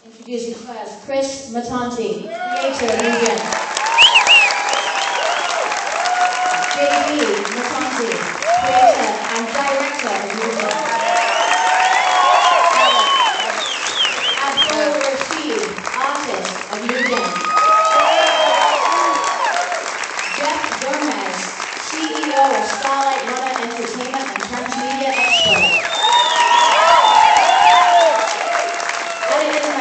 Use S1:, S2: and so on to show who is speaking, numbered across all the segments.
S1: Introducing first, Chris Matanti, creator of New Gen. JD Matanti, creator and director of New Gen. Abdul Rashid, artist of New Gen. Jeff Gomez, CEO of Starlight Modern Entertainment and Transmedia Expo.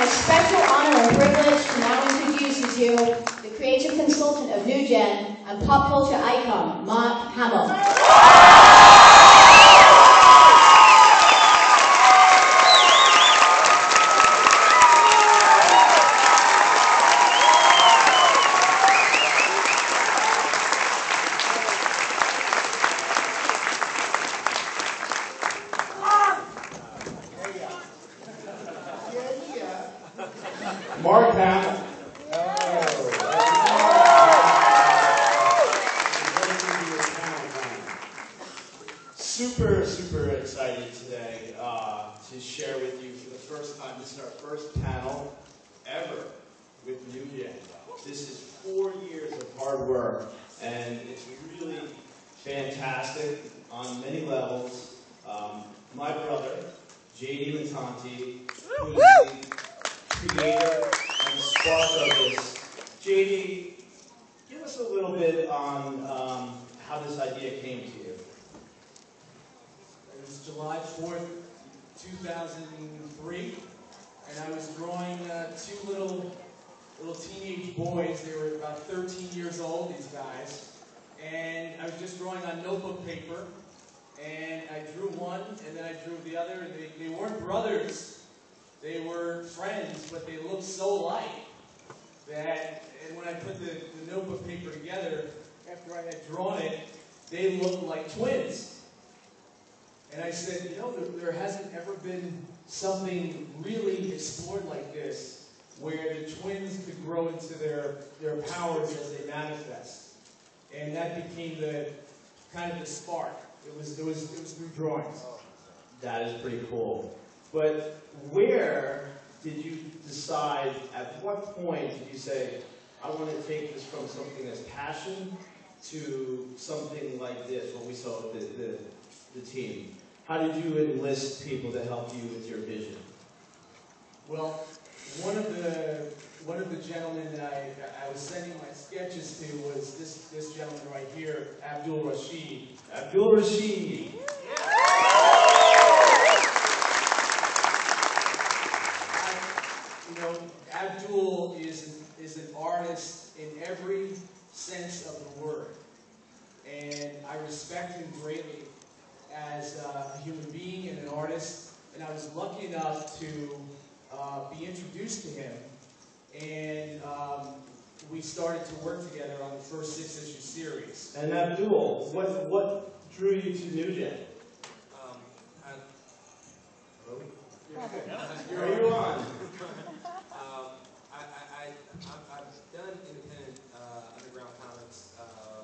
S1: Special honor and privilege to now introduce you the creative consultant of New Gen and pop culture icon, Mark Hamill.
S2: Mark Hamill. Super excited today to share with you for the first time. This is our first panel ever with New Gen. This is 4 years of hard work, and it's really fantastic on many levels. My brother, JD Matanti, who is the creator and spark of this. JD, give us a little bit on how this idea came to you.
S3: It was July 4th, 2003, and I was drawing two little teenage boys. They were about 13 years old, these guys, and I was just drawing on notebook paper, and I drew one, and then I drew the other, and they weren't brothers. They were friends, but they looked so alike that, and when I put the notebook paper together, after I had drawn it, they looked like twins. And I said, you know, there hasn't ever been something really explored like this, where the twins could grow into their powers as they manifest. And that became the kind of the spark. It was through drawings.
S2: That is pretty cool. But where did you decide, at what point did you say, I want to take this from something that's passion to something like this, what we saw with the team? How did you enlist people to help you with your vision?
S3: Well, one of the gentlemen that I was sending my sketches to was this gentleman right here, Abdul Rashid.
S2: Abdul Rashid.
S3: You know, Abdul is an artist in every sense of the word, and I respect him greatly as a human being and an artist. And I was lucky enough to be introduced to him, and we started to work together on the first 6-issue series.
S2: And Abdul, what drew you to New Gen? Are you on?
S4: I've done independent underground comics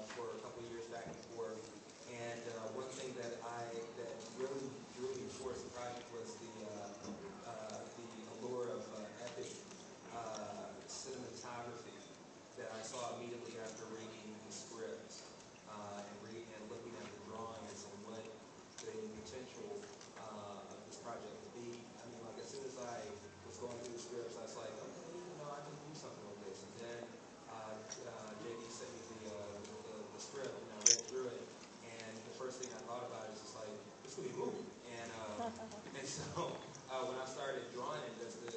S4: for a couple of years back and forth, and one thing that really drew me towards the project was the allure of epic cinematography that I saw immediately after reading the script and looking at the drawings and what the potential of this project would be. I mean, like, as soon as I was going through the scripts, I was like, okay, you know, I can do something with this. And then JD sent me the script, and I read through it, and the first thing I thought about is just like, this could be a movie. And so when I started drawing it, that's the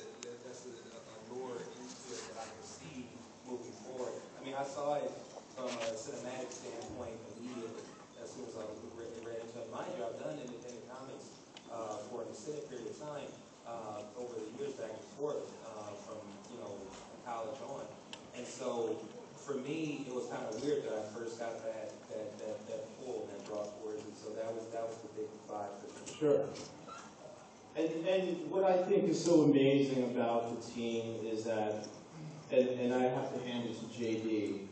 S4: allure into it that I could see moving forward. I mean, I saw it from a cinematic standpoint immediately as soon as I read into it. Mind you, I've done independent comics for an extended period of time over the years back and forth from college on. And so for me, it was kind of weird that I first got that pull and brought towards it. So that was the big vibe for me.
S2: Sure. And what I think is so amazing about the team is that, and I have to hand it to JD,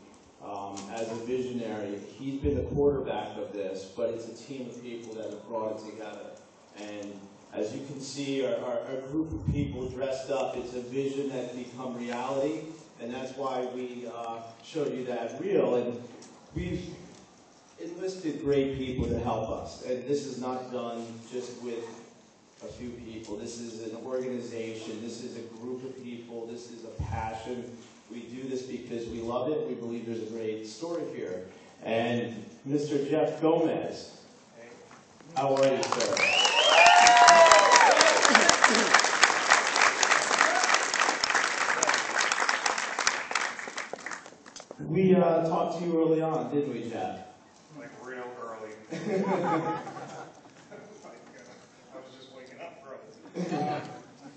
S2: as a visionary, he's been the quarterback of this, but it's a team of people that have brought it together. And As you can see, our group of people dressed up, it's a vision that's become reality, and that's why we showed you that reel. And we've enlisted great people to help us, and this is not done just with a few people. This is an organization, this is a group of people, this is a passion. We do this because we love it, we believe there's a great story here. And Mr. Jeff Gomez, how are you, sir? We talked to you early on, didn't we, Jeff?
S5: Like real early. I was just waking up early.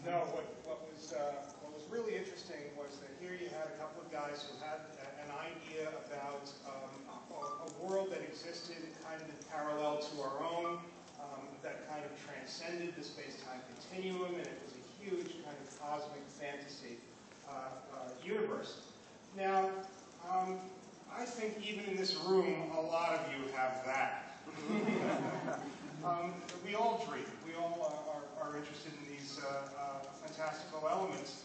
S5: No, what was really interesting was that here you had a couple of guys who had an idea about a world that existed kind of in parallel to our own, that kind of transcended the space-time continuum, and it was a huge kind of cosmic fantasy universe. Now, I think even in this room, a lot of you have that. We all dream. We all are interested in these fantastical elements.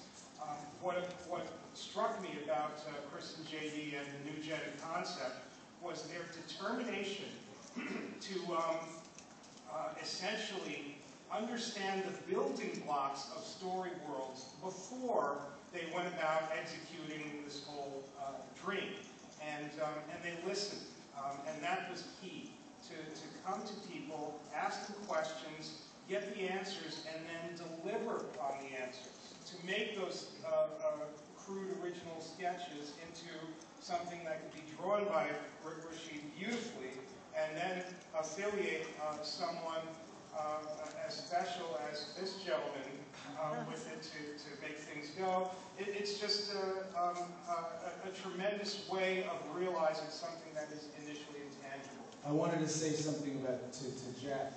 S5: What struck me about Chris and JD and the New Gen concept was their determination to essentially understand the building blocks of story worlds before they went about executing this whole dream. And they listened. And that was key, to come to people, ask them questions, get the answers, and then deliver on the answers. To make those crude original sketches into something that could be drawn by Rashid beautifully, and then affiliate someone as special as this gentleman with it to make things go. It's just a tremendous way of realizing something that is initially intangible.
S3: I wanted to say something about to Jeff.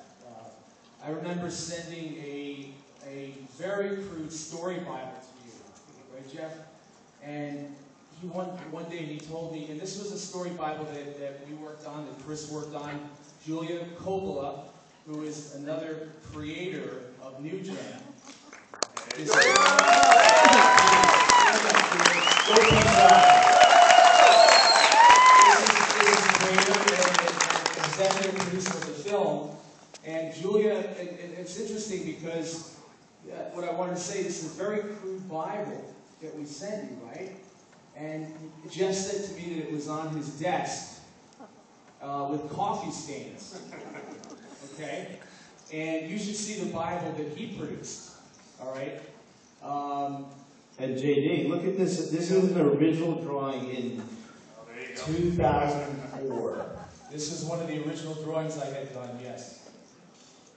S3: I remember sending a very crude story Bible to you, right, Jeff? And he one day he told me, and this was a story Bible that we worked on, that Chris worked on. Julia Coppola, who is another creator of New Gen, is a executive producer of the film. And Julia, and it's interesting because what I wanted to say, this is a very crude Bible that we sent you, right? And Jeff said to me that it was on his desk with coffee stains. Okay? And you should see the Bible that he produced. All right?
S2: And JD, look at this. This is an original drawing in 2004.
S3: This is one of the original drawings I had done, yes.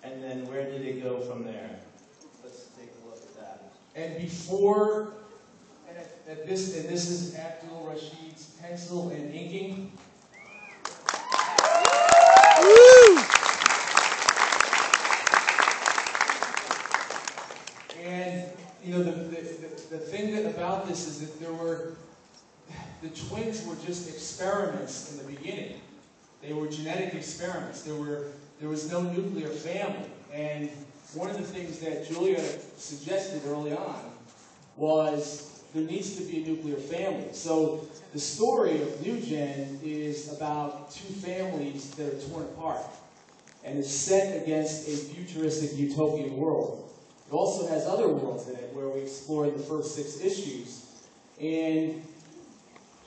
S2: And then where did it go from there? Let's take a look at that.
S3: And before, and this is Abdul Rashid's pencil and inking. And you know, the thing about this is that the twins were just experiments in the beginning. They were genetic experiments. There was no nuclear family. And one of the things that Julia suggested early on was there needs to be a nuclear family. So the story of New Gen is about two families that are torn apart. And it's set against a futuristic utopian world. It also has other worlds in it where we explore the first 6 issues. And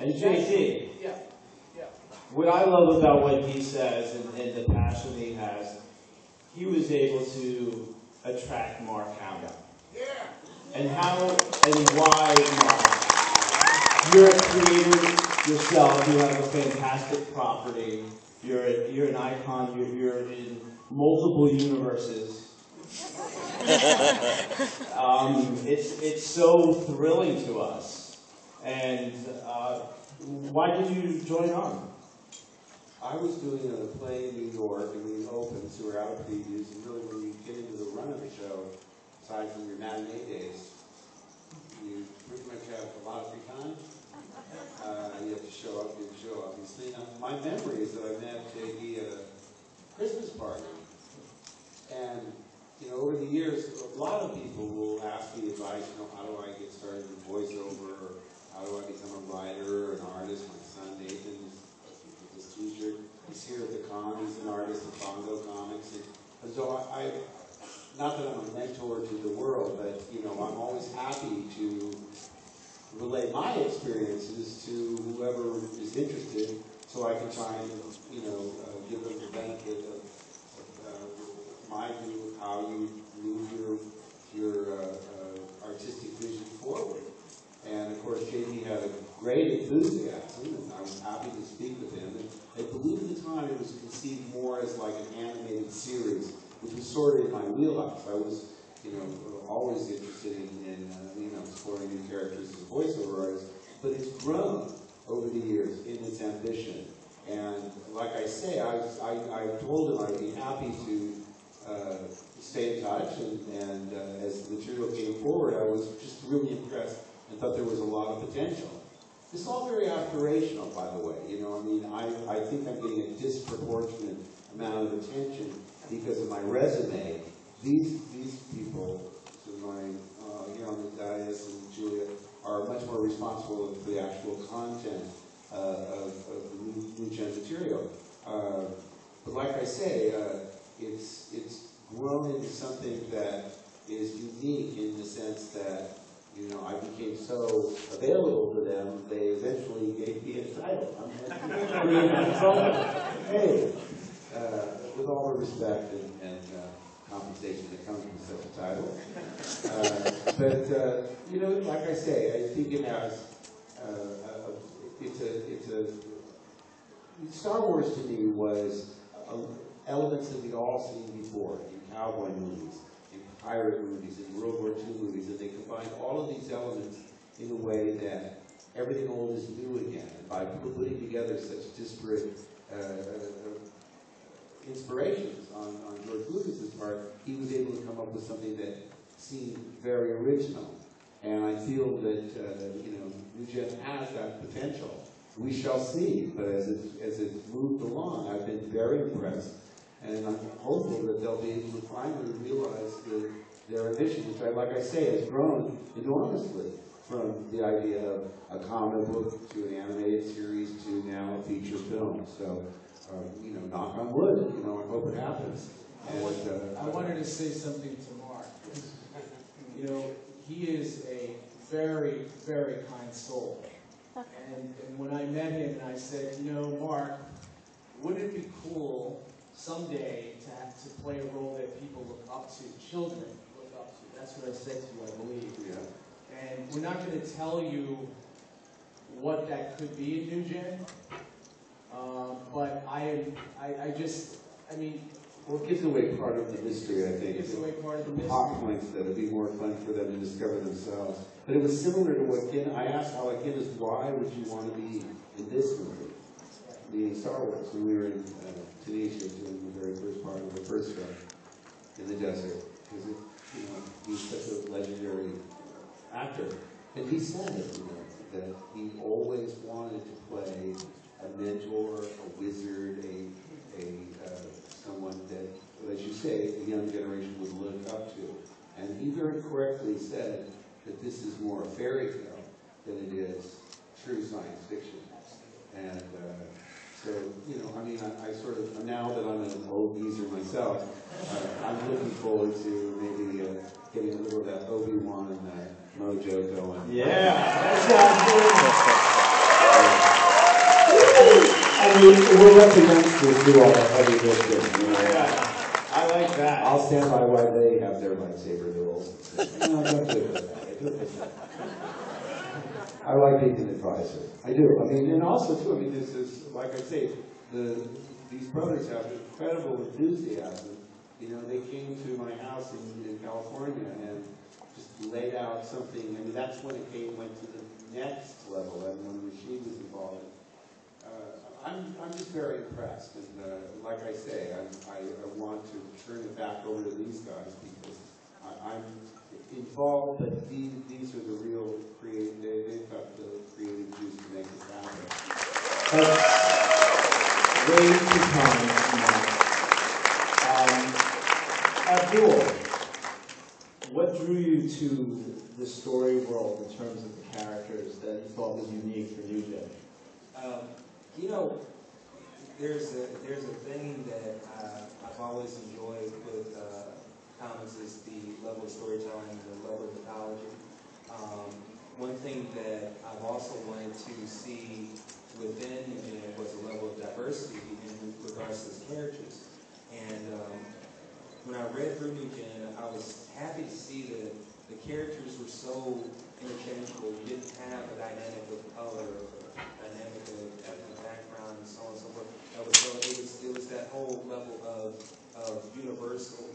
S2: JD,
S3: yeah.
S2: what I love about what he says and the passion he has, he was able to attract Mark Hamill.
S5: Yeah.
S2: And how and why, Mark? You're a creator yourself. You have a fantastic property. You're an icon. You're in multiple universes. It's so thrilling to us. And why did you join on?
S6: I was doing a play in New York, and we opened, so we're out of previews, and really when you get into the run of the show, aside from your matinee days, you pretty much have a lot of free time. You have to show up, obviously. Now, my memory is that I met JD at a Christmas party. And, you know, over the years, a lot of people will ask me advice, how do I get started in voiceover, or how do I become a writer or an artist? My son Nathan is a teacher. He's here at the con. He's an artist at Bongo Comics. And so I, not that I'm a mentor to the world, but I'm always happy to relay my experiences to whoever is interested, so I can try and give them the benefit of my view of how you move your artistic vision forward. And of course, JD had a great enthusiasm, and I was happy to speak with him. And I believe at the time it was conceived more as like an animated series, which was sort of in my wheelhouse. I was, always interested in exploring new characters as a voiceover artist, but it's grown over the years in its ambition. And like I say, I told him I'd be happy to stay in touch, and as the material came forward, I was just really impressed and thought there was a lot of potential. It's all very aspirational, by the way. I think I'm getting a disproportionate amount of attention because of my resume. These people, on the dais and Julia, are much more responsible for the actual content of the new gen material. But like I say, it's grown into something that is unique in the sense that I became so available to them, they eventually gave me a title. Hey, with all the respect and compensation that comes with such a title. But like I say, I think it has, Star Wars to me was elements that we'd all seen before in cowboy movies, in pirate movies, in World War II movies, and they combined all of these elements in a way that everything old is new again. And by putting together such disparate inspirations on George Lucas's part, he was able to come up with something that seemed very original. And I feel that New Gen has that potential. We shall see, but as it moved along, I've been very impressed, and I'm hopeful that they'll be able to finally realize their ambition, which, like I say, has grown enormously from the idea of a comic book to an animated series to now a feature film. So, knock on wood, I hope it happens. And,
S3: I wanted to say something to Mark. He is a very, very kind soul. And when I met him and I said, Mark, wouldn't it be cool someday to play a role that people look up to, children look up to? That's what I said to you, I believe.
S6: Yeah.
S3: And we're not going to tell you what that could be in New Gen, but
S6: well, it gives away part of the mystery, I think.
S3: It gives away part of the mystery.
S6: Hot points that would be more fun for them to discover themselves. But it was similar to what I asked Alec Guinness, why would you want to be in this movie? Meaning Star Wars, when we were in Tunisia doing the very first part of the first film in the desert. Because he's such a legendary actor. And he said that he always wanted to play a mentor, a wizard, someone that, as you say, the young generation would look up to. And he very correctly said that this is more a fairy tale than it is true science fiction. And so, I sort of, now that I'm an old geezer myself, I'm looking forward to maybe getting a little of that Obi-Wan mojo going.
S2: Yeah, that
S6: We'll let the youngsters do all that heavy lifting.
S2: Yeah, I like that.
S6: I'll stand by while they have their lightsaber duels. I'm not good with that. I like being an advisor. I do. And also too, this is, like I say, these brothers have incredible enthusiasm. They came to my house in California and just laid out something. That's when it went to the next level, and when Rashid was involved. I'm just very impressed, and like I say, I want to turn it back over to these guys because I'm involved, but these are the real creative, they've got the creative juice to make this happen.
S7: Ways to come, Abdul,
S2: to the story world in terms of the characters that you thought was unique for New Gen?
S4: You know, there's a thing that I've always enjoyed with comics is the level of storytelling, the level of mythology. One thing that I've also wanted to see within New Gen was a level of diversity in regards to its characters. And when I read through New Gen, I was happy to see that the characters were so interchangeable. You didn't have a dynamic of color, a dynamic of ethnic background, and so on and so forth. It was that whole level of universal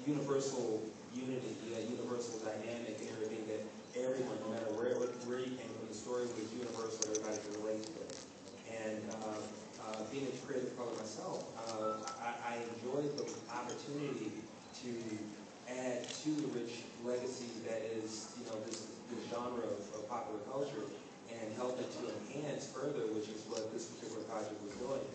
S4: universal unity, universal dynamic, and everything that everyone, no matter where you came from, the story was universal. Everybody could relate to it. And being a creative color myself, I enjoyed the opportunity to add to the rich legacy that is, this genre of popular culture, and help it to enhance further, which is what this particular project was doing.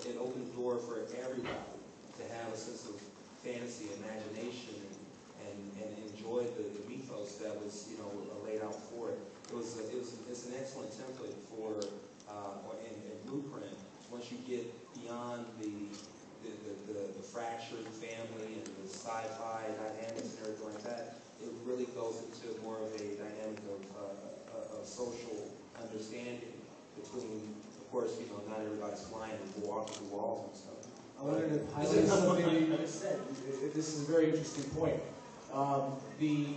S4: It opened the door for everybody to have a sense of fantasy, imagination, and enjoy the mythos that was, laid out for it. It's an excellent template for and blueprint. Once you get beyond the fractured family and the sci-fi dynamics and everything like that, it really goes into more of a dynamic of social understanding between, of course, not everybody's flying and walking through walls and stuff.
S3: I wanted to highlight something that you just said. This is a very interesting point. The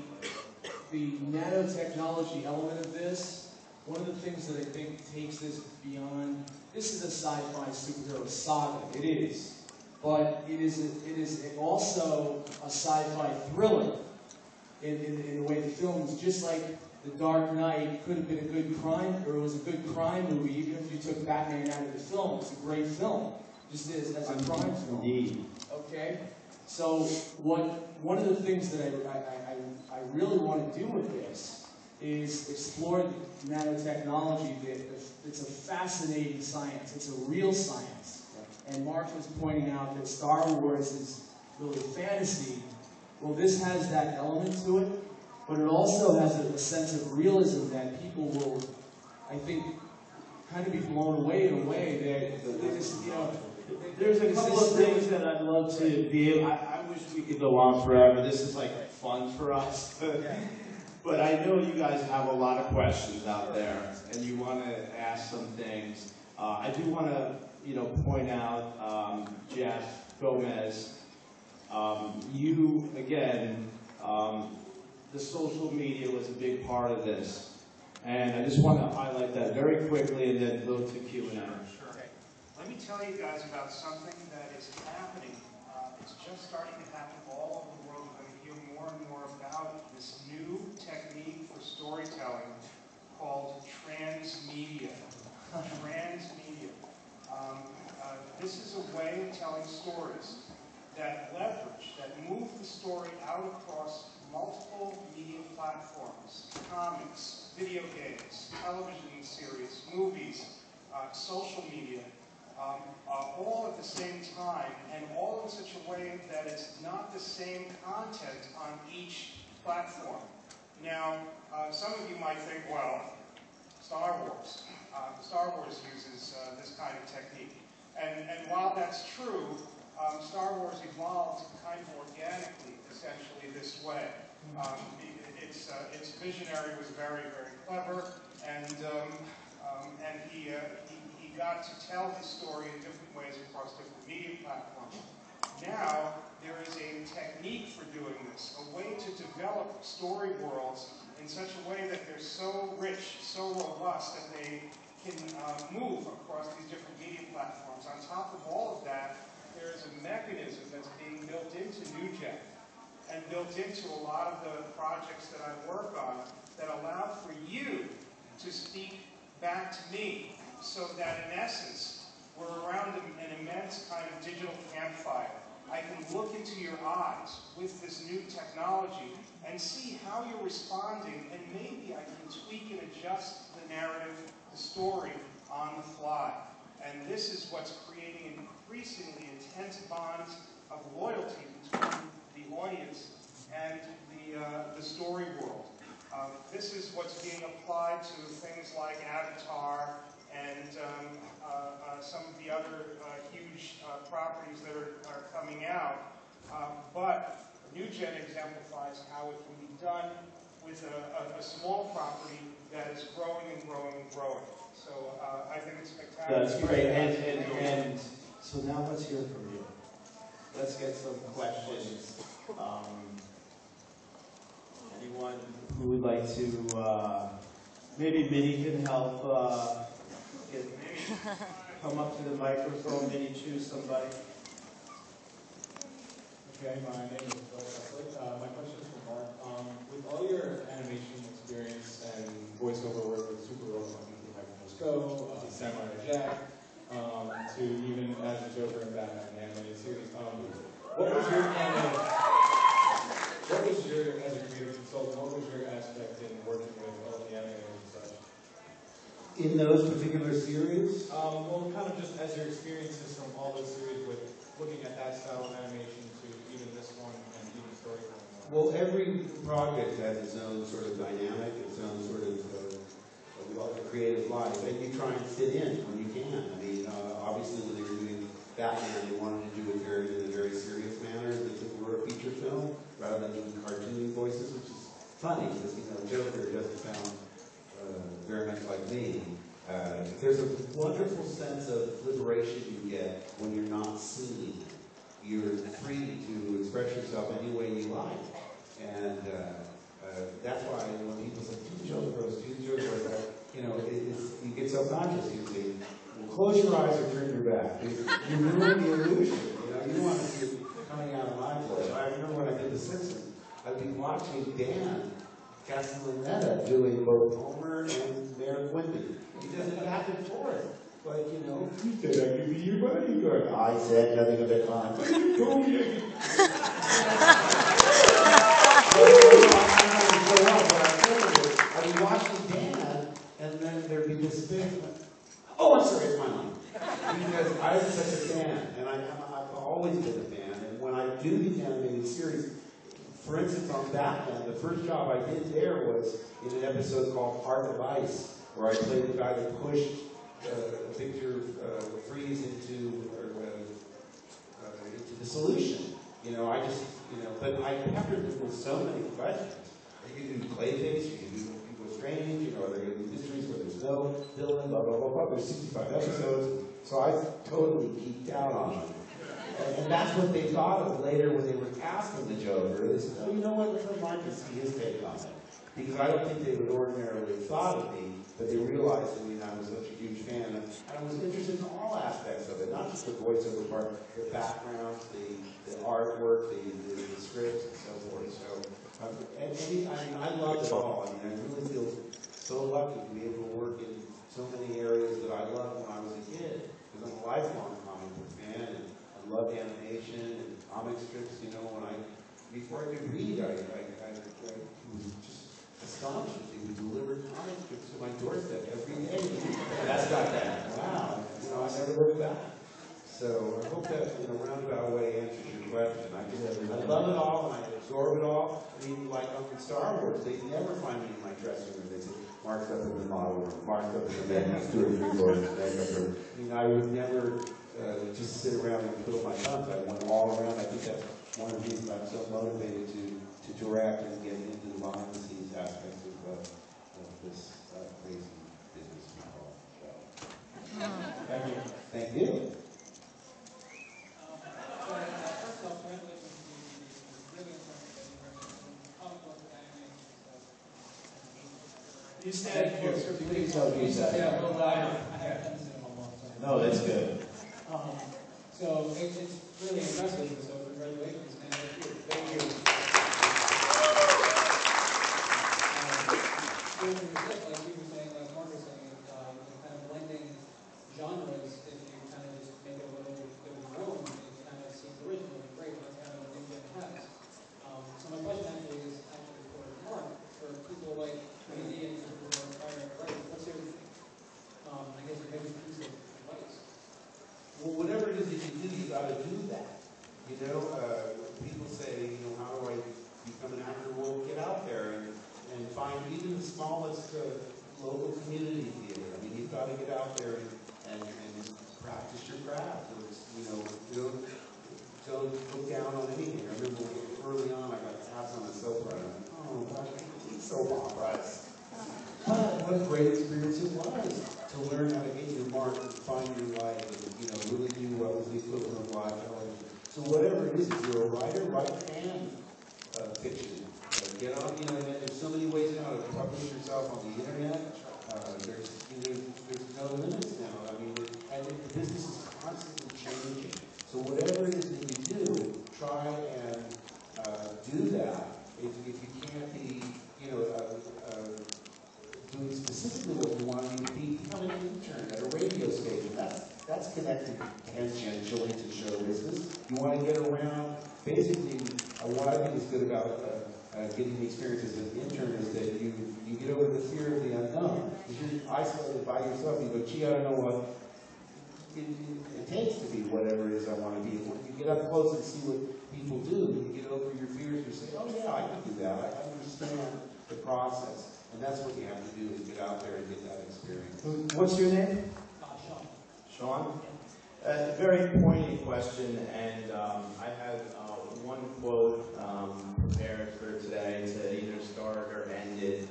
S3: nanotechnology element of this, one of the things that I think takes this beyond, this is a sci-fi superhero saga. It is. But it is also a sci-fi thriller in the way the film is. Just like The Dark Knight could have been a good crime, or it was a good crime movie, even if you took Batman out of the film. It's a great film. Just as a crime film.
S2: Indeed.
S3: Okay? So one of the things that I really want to do with this is explore nanotechnology. It's a fascinating science. It's a real science. And Mark was pointing out that Star Wars is really fantasy. Well, this has that element to it, but it also has a sense of realism that people will, I think, kind of be blown away in a way that they just,
S2: There's a couple of things that I'd love to be able, I wish we could go on forever. This is like fun for us. But I know you guys have a lot of questions out there, and you want to ask some things. I do want to, point out Jeff Gomez. You, again, the social media was a big part of this. And I just want to highlight that very quickly and then go to Q&A.
S5: Sure. Let me tell you guys about something that is happening. It's just starting to happen all over the world. We're going to hear more and more about this new technique for storytelling called transmedia. Transmedia. This is a way of telling stories that leverage, that move the story out across multiple media platforms, comics, video games, television series, movies, social media, all at the same time, and all in such a way that it's not the same content on each platform. Now, some of you might think, well, Star Wars. Star Wars uses this kind of technique. And while that's true, Star Wars evolved kind of organically, essentially, this way. Its visionary was very, very clever, and he got to tell his story in different ways across different media platforms. Now, there is a technique for doing this, a way to develop story worlds in such a way that they're so rich, so robust, that they can move across these different media platforms. On top of all of that, there is a mechanism that's being built into New Gen and built into a lot of the projects that I work on that allow for you to speak back to me, so that in essence, we're around an immense kind of digital campfire. I can look into your eyes with this new technology and see how you're responding, and maybe I can tweak and adjust the narrative, the story on the fly. And this is what's creating increasingly intense bonds of loyalty between the audience and the story world. This is what's being applied to things like Avatar and some of the other huge properties that are coming out. But New Gen exemplifies how it can be done with a small property that is growing and growing and growing. So I think it's spectacular.
S2: That's great. And so now let's hear from you. Let's get some questions. Anyone who would like to, maybe Minnie can help come up to the microphone. Minnie, choose somebody.
S7: Okay, my name is Bill Catholic. My question is for Mark. With all your animation experience and voiceover work with superheroes like Hyperforce Go, Samurai Jack, to even as a Joker in Batman the animated series, what was your, as a creative consultant, what was your aspect in working with all the animators and such?
S6: In those particular series?
S7: Well, kind of just as your experiences from all those series with looking at that style of animation to even this one and even storytelling.
S6: Well, every project has its own sort of dynamic, its own sort of creative life, and you try and fit in when you can. I mean, obviously when they were doing Batman, they wanted to do it in a very serious manner, as if it were a feature film, rather than doing cartoon voices, which is funny, because, you know, Joker doesn't sound very much like me. There's a wonderful sense of liberation you get when you're not seen. You're free to express yourself any way you like. And that's why when people say, do Joker, you know, you get self-conscious. You say, well, close your eyes or turn your back. You ruin the illusion. You know, you don't want to see it coming out of my voice. I remember when I did The Simpsons, I'd be watching Dan Castellaneta doing both Homer and Mayor Quimby. He does it back and forth. Like, you know, you said I could be your bodyguard. I said nothing of the kind. But you told me. I'd be watching Dan, and then there'd be this thing. Oh, I'm sorry, it's my line. Because I'm such a fan, and I've always been a fan. And when I do these animated series, for instance, on Batman, the first job I did there was in an episode called Heart of Ice, where I played the guy that pushed Victor Freeze into the solution. You know, I just, you know, but I peppered them with so many questions. You can do Clayface, you can do People Strange, you know, are there going to be mysteries where there's no villain, blah, blah, blah, blah. There's 65 episodes, so I totally geeked out on them. And that's what they thought of later when they were casting the Joker. They said, oh, you know what, let Mark to see his take on it. Because I don't think they would ordinarily have thought of me, but they realized, I mean, I was such a huge fan, and I was interested in all aspects of it, not just the voiceover part, the background, the artwork, the scripts, and so forth. So, I love it all. I mean, I really feel so lucky to be able to work in so many areas that I loved when I was a kid, because I'm a lifelong comic book fan, and I loved animation and comic strips. You know, before I could read, I was just astonished that they would deliver comic strips to my doorstep every day. That's not bad. Wow. You know, I never looked back. So I hope that in a roundabout way answers your question. I love it all, and I absorb it all. I mean, like on Star Wars, they never find me in my dressing room. They say, Mark's up in the model room, Mark's up in the men's, 2 or 3 floors, makeup room. I mean, I would never just sit around and twiddle my thumbs. I went all around. I think that's one of the reasons I'm so motivated to direct and get into the behind-the-scenes aspects of this crazy business we call show.
S7: Thank you.
S6: Thank you.
S7: First off, congratulations to you. It's really impressive that you're comic book animation stuff.
S2: You stand closer, please. No, you said.
S7: Yeah, well, I have done this in a long time.
S2: No, that's good.
S7: So it's really impressive. So congratulations, man.
S2: Thank you.
S7: Like you were saying, like Mark was saying, kind of blending genres. If you kind of just make it a little bit of your own, it kind of seems original and great. That's kind of what New Gen has. So my question actually is for Mark, for people like comedians or people who are aspiring writers, what's your, I guess, your biggest piece of advice?
S6: Well, whatever it is that you do, you got to do that. You the smallest local community theater. I mean, you've got to get out there and practice your craft. You know, don't look down on anything. I remember early on, I got cast on a soap opera. Oh, gosh, I hate soap operas. But what a great experience it was to learn how to hit your mark and find your life and, you know, really do what was the equivalent of live television. So whatever it is, if you're a writer, write fan fiction. Get on, you know, and there's so many ways now to publish yourself on the internet. There's no limits now. I mean, and the business is constantly changing. So whatever it is that you do, try and do that. If you can't be, you know, doing specifically what you want to be, become an intern at a radio station. That's connected tangentially to show business. You want to get around. Basically, what I think is good about getting the experience as an intern is that you get over the fear of the unknown. If you're isolated by yourself, you go, gee, I don't know what it takes to be whatever it is I want to be. When you get up close and see what people do, you get over your fears. You say, oh yeah, I can do that. I understand the process. And that's what you have to do, is get out there and get that experience.
S2: What's your name?
S7: Sean.
S2: Sean? A very poignant question, and I had one quote prepared for today to either start or end it.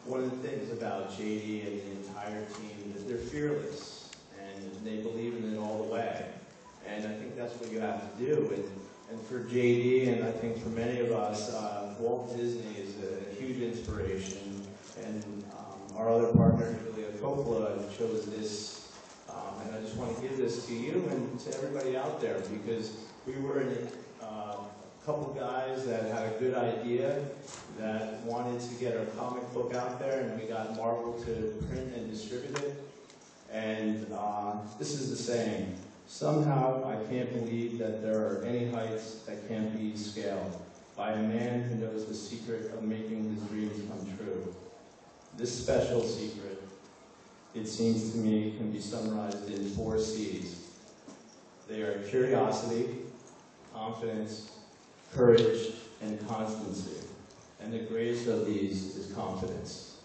S2: One of the things about JD and the entire team is they're fearless, and they believe in it all the way. And I think that's what you have to do. And for JD, and I think for many of us, Walt Disney is a huge inspiration. And our other partner, Julia Coppola, chose this. And I just want to give this to you and to everybody out there, because we were a couple guys that had a good idea, that wanted to get our comic book out there, and we got Marvel to print and distribute it. And this is the saying: somehow I can't believe that there are any heights that can't be scaled by a man who knows the secret of making his dreams come true. This special secret, it seems to me, can be summarized in 4 C's. They are curiosity, confidence, courage, and constancy. And the greatest of these is confidence.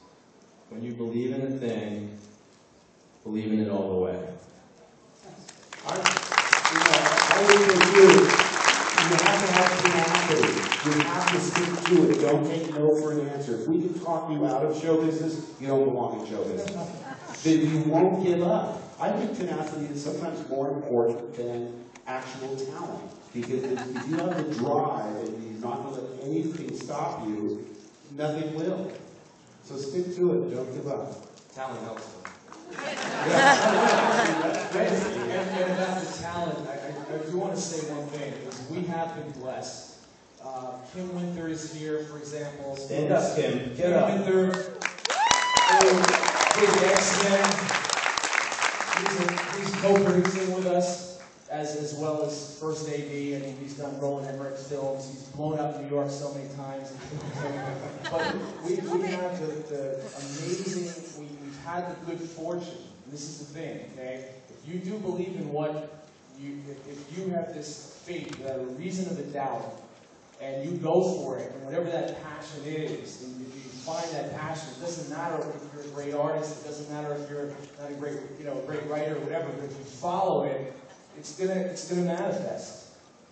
S2: When you believe in a thing, believe in it all the way.
S6: I would say you have to have tenacity. You have to stick to it. Don't take no for an answer. If we can talk you out of show business, you don't belong in show business. Then you won't give up. I think tenacity is sometimes more important than actual talent. Because if you have the drive and you're not going to let anything stop you, nothing will. So stick to it. Don't give up.
S4: Talent helps them.
S3: And about the talent, I do want to say one thing, because we have been blessed. Kim Winther is here, for example.
S2: Stand up, Kim. Get up.
S3: Kim Winther, big X-Men. He's co-producing with us, as well as first AD, and he's done Roland Emmerich films. He's blown up New York so many times. But we have the amazing, we've had the good fortune. This is the thing, okay? If you do believe in if you have this faith, you have a reason of a doubt, and you go for it, and whatever that passion is, and if you find that passion, it doesn't matter if you're a great artist, it doesn't matter if you're not a great, great writer or whatever, but if you follow it, it's gonna manifest.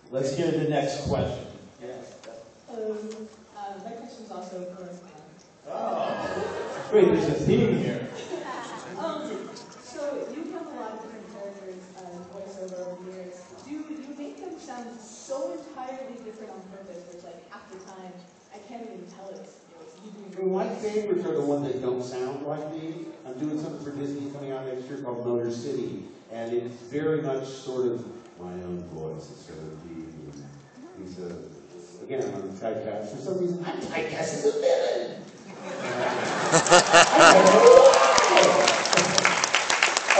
S2: Let's hear the next question.
S3: Yeah.
S8: My question's also for
S2: Oh, wait, there's a theme here.
S8: So you've done a lot of different characters voiceover over the years. Do you make them sound so entirely different on purpose? There's like half the time I can't even tell it's you doing.
S6: My favorites are the ones that don't sound like me. I'm doing something for Disney coming out next year called Motor City, and it's very much sort of my own voice. It's sort of he's again, I'm typecast. For some reason, I'm typecast as a villain.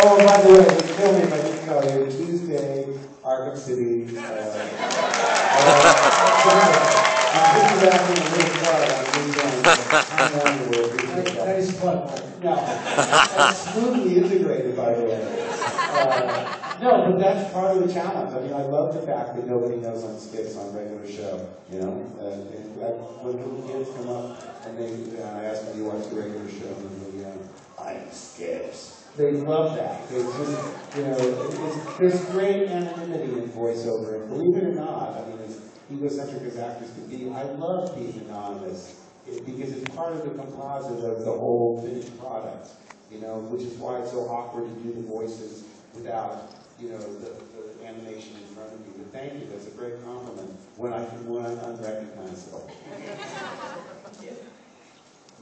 S6: Oh, by the way, tell me if I didn't tell you, Tuesday, Arkham City. This is after the little club.
S3: Nice plug.
S6: No, that's smoothly integrated, by the way. No, but that's part of the challenge. I mean, I love the fact that nobody knows I'm Skips on regular show, you know? When little kids come up and I ask them, do you watch the regular show? And they go, I'm Skips. They love that. They just, you know, there's great anonymity in voiceover. And believe it or not, I mean, as egocentric as actors can be, I love being anonymous because it's part of the composite of the whole finished product, you know, which is why it's so awkward to do the voices without, you know, the animation in front of you. But thank you, that's a great compliment when I'm unrecognizable.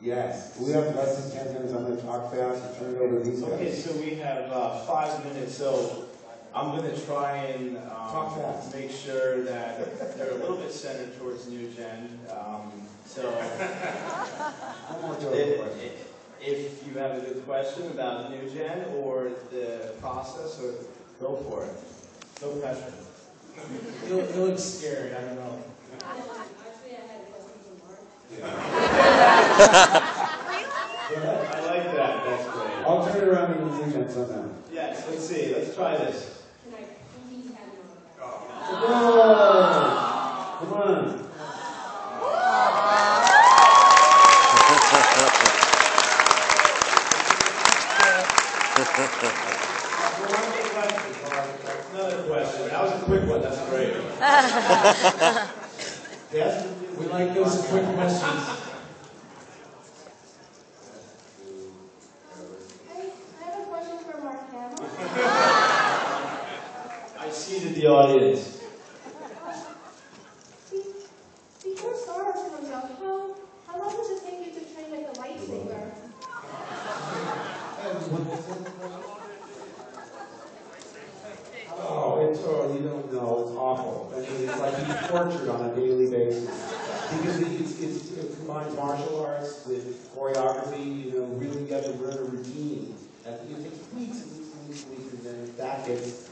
S6: Yes, we have less than 10 minutes. I'm going to talk fast and turn it over to these guys.
S2: Okay, so we have 5 minutes, so I'm going to try and
S6: Talk fast.
S2: make sure that they're a little bit centered towards New Gen. If you have a good question about New Gen or the process, or go for it. No pressure.
S3: You look scared, I don't know.
S9: Actually, I had a question for Mark.
S2: I like that, that's great.
S6: I'll turn it around and New Gen somehow.
S2: Yes, let's see, let's try this.
S9: Can I please have it on?
S6: Come on.
S2: Another question. That was a quick one, that's great. Yes?
S3: We like those quick questions.
S9: I have a question for Mark Hamill.
S2: I seated the audience.
S9: Before Star Wars comes out, how long does it take you to train like a lightsaber?
S6: You don't know, it's awful. I mean, it's like he's tortured on a daily basis. Because it combines martial arts with choreography, you know, really you have to learn a routine. And it takes weeks and weeks and weeks and weeks, and then that gets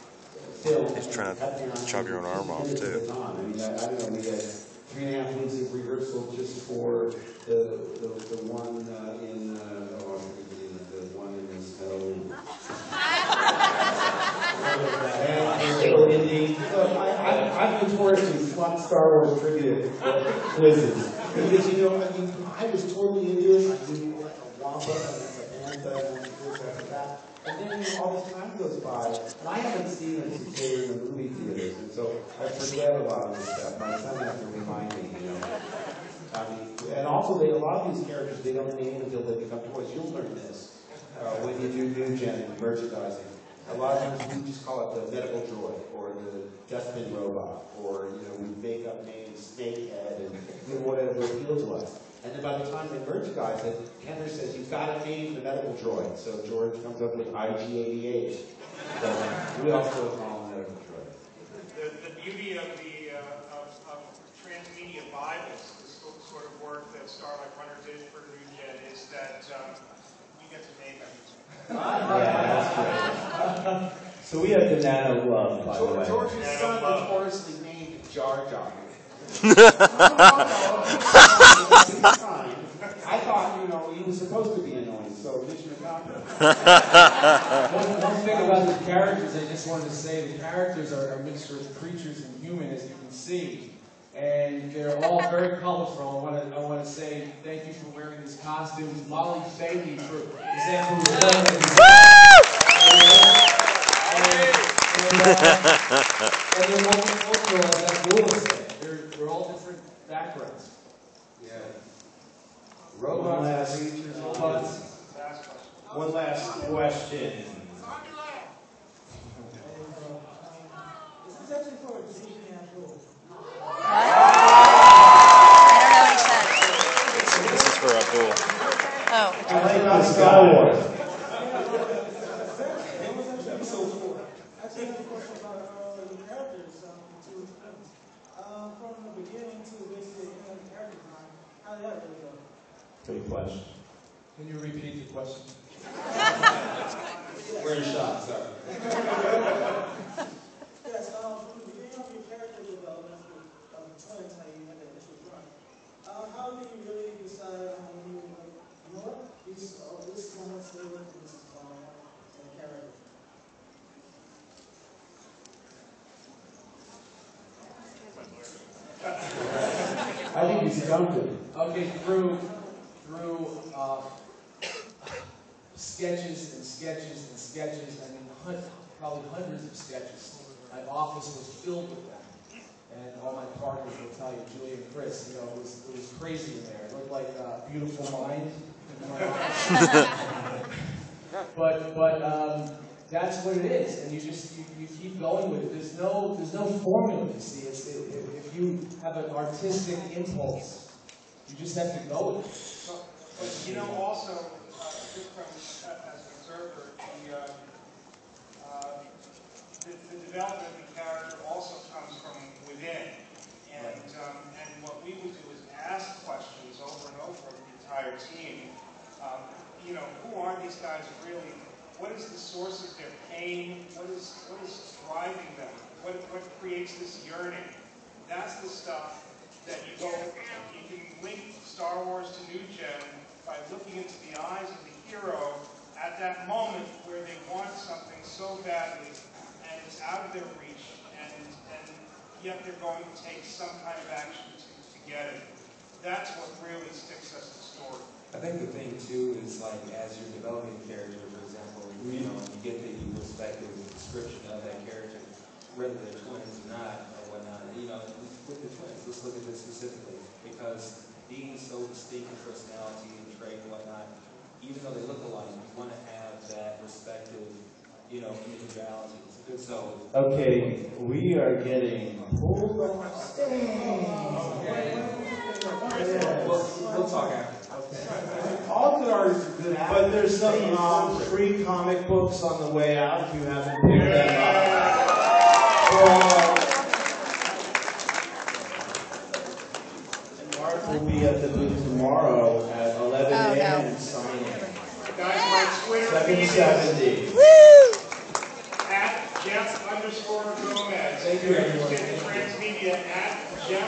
S6: filmed.
S10: He's trying to chop your own arm off, too.
S6: I mean, I don't know, we had 3.5 weeks of rehearsal just for the one in, the one in the snow. I've notoriously fought Star Wars trivia quizzes. Because, you know, I mean, I was totally into it. I knew like a Wampa and a Pantha and this and that. And then, you know, all this time goes by, and I haven't seen it since they were in the movie theaters, and so I forget a lot of this stuff. My son has to remind me, you know. I mean, and also, a lot of these characters, they don't name until they become toys. You'll learn this when you do New Gen merchandising. A lot of times we just call it the medical droid or the dustbin robot, or you know we make up names, Snakehead, and you know, whatever appeal to us. And then by the time they merchandise it, Kenner says you've got to name the medical droid. So George comes up with IG-88. So we also call him medical droid.
S5: The beauty of the of transmedia Bibles, this sort of work that Starlight Runner did for New Gen, is that we get to name everything.
S2: Yeah, that's great. So we have the Nano Glove, by the way.
S6: George's son notoriously named Jar Jar. I thought, you know, he was supposed to be annoying, so Mitch McConnell.
S3: One thing about the characters, I just wanted to say, the characters are a mixture of creatures and human, as you can see. And they're all very colorful. I want to say thank you for wearing these costumes. Molly Fahey, for example, and they're multicultural, as Abdullah said. They're all different backgrounds.
S6: Yeah. Robots, creatures, robots.
S2: One last question.
S11: This is actually for Disney Abdul.
S10: I don't know what he said. This is for Abdul. Oh.
S2: I like about Star Wars.
S11: Actually, I have a question about your characters. From the beginning to basically the character design, how did that really go?
S2: Good question.
S3: Can you repeat the question?
S6: We're in shot, sorry.
S11: Yes, from the beginning of your character development of twins, how you had the initial run, how did you really decide on when you were like, you know what, this is going to stay with this in the character?
S6: He's jumping.
S3: Okay, through sketches and sketches and sketches, I mean, probably hundreds of sketches. My office was filled with them. And all my partners will tell you, Julie and Chris, you know, it was crazy in there. It looked like a beautiful mind in my office. but that's what it is, and you keep going with it. There's no formula. You see, if you have an artistic impulse, you just have to go with it.
S5: But you know, also, just from as an observer, the development of the character also comes from within, and what we would do is ask questions over and over of the entire team. You know, who are these guys really? What is the source of their pain? What is driving them? What creates this yearning? That's the stuff that you can link Star Wars to New Gen by looking into the eyes of the hero at that moment where they want something so badly and it's out of their reach, and yet they're going to take some kind of action to get it. That's what really sticks us to story.
S4: I think the thing too is, like, as you're developing a character, for example, you know, you get the perspective and description of that character, whether they're twins or not, or whatnot. You know, with the twins, let's look at this specifically, because being so distinct in personality and trait and whatnot, even though they look alike, you want to have that respective, you know, individuality. So,
S2: okay, we are getting pulled on stage.
S4: We'll talk after.
S6: All good artists are good actors.
S2: But there's some free comic books on the way out if you haven't picked them up. And Mark will be at the booth tomorrow at 11 a.m. signing.
S5: Guys, my Twitter
S2: 770.
S5: at Jeff_Gomez.
S2: Thank you, everyone.
S5: Transmedia at Jeff_.